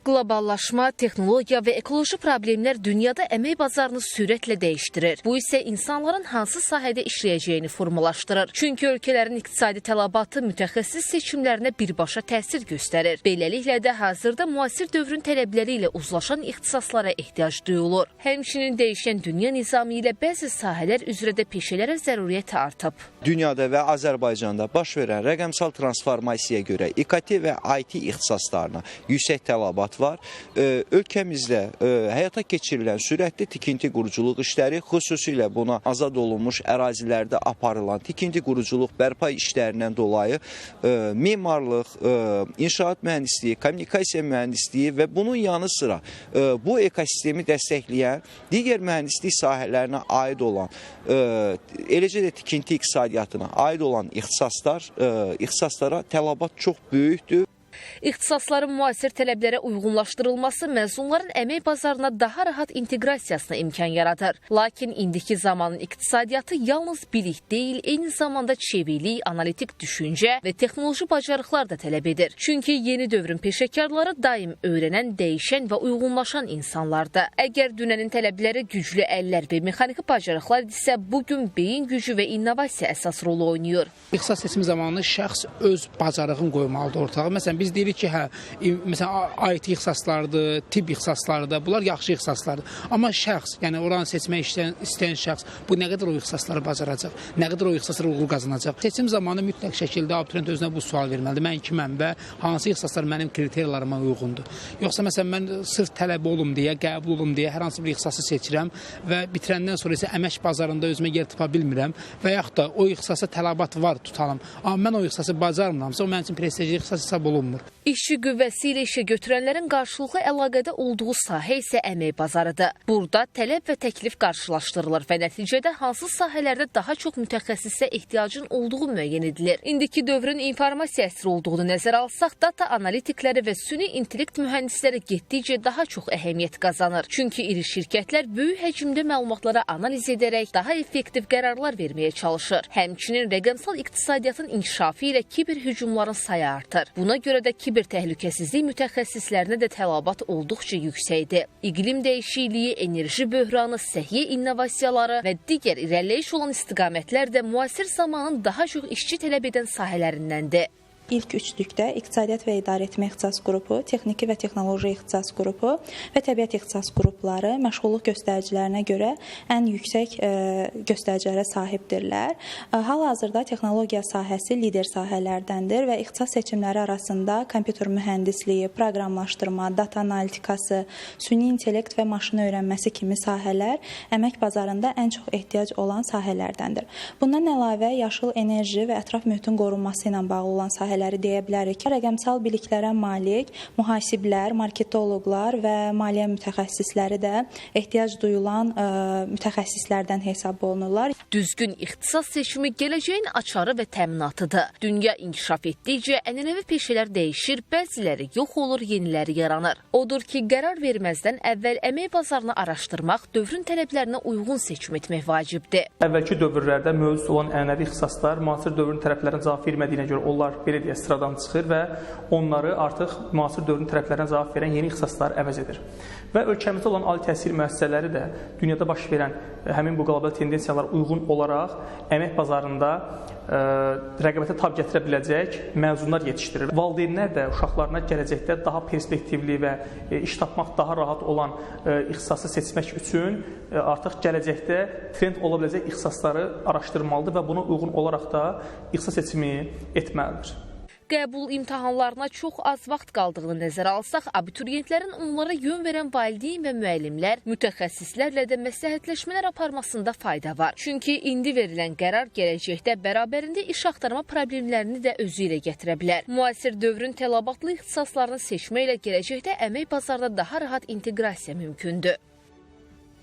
Qloballaşma, texnologiya və ekoloji problemlər dünyada əmək bazarını sürətlə dəyişdirir. Bu isə insanların hansı sahədə işləyəcəyini formalaşdırır. Çünki ölkələrin iqtisadi tələbatı mütəxəssis seçimlərinə birbaşa təsir göstərir. Beləliklə də hazırda müasir dövrün tələbləri ilə uzlaşan ixtisaslara ehtiyac duyulur. Həmçinin dəyişən dünya nizamı ilə bəzi sahələr üzrə də peşələrə zəruriyyət artıb. Dünyada və Azərbaycanda baş verən rəqəmsal transformasiyaya görə İKT və IT ixtisaslarına yüksək tələbat var. Ölkəmizdə həyata keçirilən sürətli tikinti quruculuq işləri, xüsusilə buna azad olunmuş ərazilərdə aparılan tikinti quruculuq bərpa işlərindən dolayı memarlıq, inşaat mühəndisliyi, kommunikasiya mühəndisliyi və bunun yanı sıra bu ekosistemi dəstəkləyən digər mühəndislik sahələrinə aid olan, eləcə də tikinti iqtisadiyyatına aid olan ixtisaslara tələbat çox böyükdür. İxtisasların müasir tələblərə uyğunlaşdırılması məzunların əmək bazarına daha rahat inteqrasiyasına imkan yaradır. Lakin indiki zamanın iqtisadiyyatı yalnız bilik deyil, eyni zamanda çeviklik, analitik düşüncə və texnoloji bacarıqlar da tələb edir. Çünki yeni dövrün peşəkarları daim öyrənən, dəyişən və uyğunlaşan insanlardır. Əgər dünənin tələbləri güclü əllər və mexaniki bacarıqlar isə bugün beyin gücü və innovasiya əsas rol oynayır. İxtisas seçimi zamanı şəxs öz bacarığını qoymalıdır ortağa. Məsələn, biz deyirik ki, məsələn, IT ixtisaslardır, tibb ixtisaslardır, bunlar yaxşı ixtisaslardır. Amma şəxs, yəni oranı seçmək istəyən şəxs bu nə qədər o ixtisasları bacaracaq, nə qədər o ixtisaslara uğur qazanacaq. Seçim zamanı mütləq şəkildə abituriyent özünə bu sual verməlidir. Mən kiməm və hansı ixtisaslar mənim kriteriyalarıma uyğundur. Yoxsa məsələn, mən sırf tələb olum deyə, qəbul olum deyə hər hansı bir ixtisası seçirəm və bitirəndən sonra isə əmək bazarında özümə yer tapa bilmirəm və yaxud da o ixtisasa tələbat var tutalım. Amma mən o ixtisası bacarmıramsa, o mənim üçün prestijli ixtisas hesab olunmur. İşçi qüvvəsi ilə işə götürənlərin qarşılıqlı əlaqədə olduğu sahə isə əmək bazarıdır. Burada tələb və təklif qarşılaşdırılır və nəticədə hansı sahələrdə daha çox mütəxəssisə ehtiyacın olduğu müəyyən edilir. İndiki dövrün informasiya əsri olduğunu nəzərə alsaq, data analitikləri və süni intellekt mühəndisləri getdikcə daha çox əhəmiyyət qazanır. Çünki iri şirkətlər böyük həcmdə məlumatlara analiz edərək daha effektiv qərarlar verməyə çalışır. Həmçinin rəqəmsal iqtisadiyyatın inkişafı ilə kiber hücumların sayı artır. Buna görə də kiber təhlükəsizlik mütəxəssislərinə də tələbat olduqca yüksəkdir. İqlim dəyişikliyi, enerji böhranı, səhiyyə innovasiyaları və digər irəliləyiş olan istiqamətlər də müasir zamanın daha çox işçi tələb edən sahələrindəndir. İlk üçlükdə İqtisadiyyat və İdarəetmə ixtisas qrupu, Texniki və Texnoloji ixtisas qrupu və Təbiət ixtisas qrupları məşğulluq göstəricilərinə görə ən yüksək göstəricilərə sahibdirlər. Hal-hazırda texnologiya sahəsi lider sahələrdəndir və ixtisas seçimləri arasında kompüter mühəndisliyi, proqramlaşdırma, data analitikası, süni intellekt və maşın öyrənməsi kimi sahələr əmək bazarında ən çox ehtiyac olan sahələrdəndir. Bundan əlavə yaşıl enerji və ətraf mühitin qorunması ilə bağlı olan sahələr deyə bilərik ki, rəqəmsal biliklərə malik mühasiblər, marketoloqlar və maliyyə mütəxəssisləri də ehtiyac duyulan mütəxəssislərdən hesab olunurlar. Düzgün ixtisas seçimi gələcəyin açarı və təminatıdır. Dünya inkişaf etdikcə ənənəvi peşələr dəyişir, bəziləri yox olur, yeniləri yaranır. Odur ki, qərar verməzdən əvvəl əmək bazarını araşdırmaq, dövrün tələblərinə uyğun seçim etmək vacibdir. Əvvəlki dövrlərdə mövcud olan ənənəvi ixtisaslar müasir dövrün tələblərinə cavab vermədiyinə görə onlar belə deyə sıradan çıxır və onları artıq müasir dövrün tələblərinə cavab verən yeni ixtisaslar əvəz edir. Və ölkəmizdə olan ali təhsil müəssisələri də dünyada baş verən həmin bu qlobal tendensiyalar uyğun olaraq əmək bazarında rəqabətə tab gətirə biləcək məzunlar yetişdirir. Valideynlər də uşaqlarına gələcəkdə daha perspektivli və iş tapmaq daha rahat olan ixtisası seçmək üçün artıq gələcəkdə trend ola biləcək ixtisasları araşdırmalıdır və buna uyğun olaraq da ixtisas seçimi etməlidir. Qəbul imtahanlarına çox az vaxt qaldığını nəzərə alsaq, abituriyentlərin onlara yön verən valideyn və müəllimlər, mütəxəssislərlə də məsləhətləşmələr aparmasında fayda var. Çünki indi verilən qərar gələcəkdə bərabərində iş axtarma problemlərini də özü ilə gətirə bilər. Müasir dövrün tələbatlı ixtisaslarını seçməklə gələcəkdə əmək bazarında daha rahat inteqrasiya mümkündür.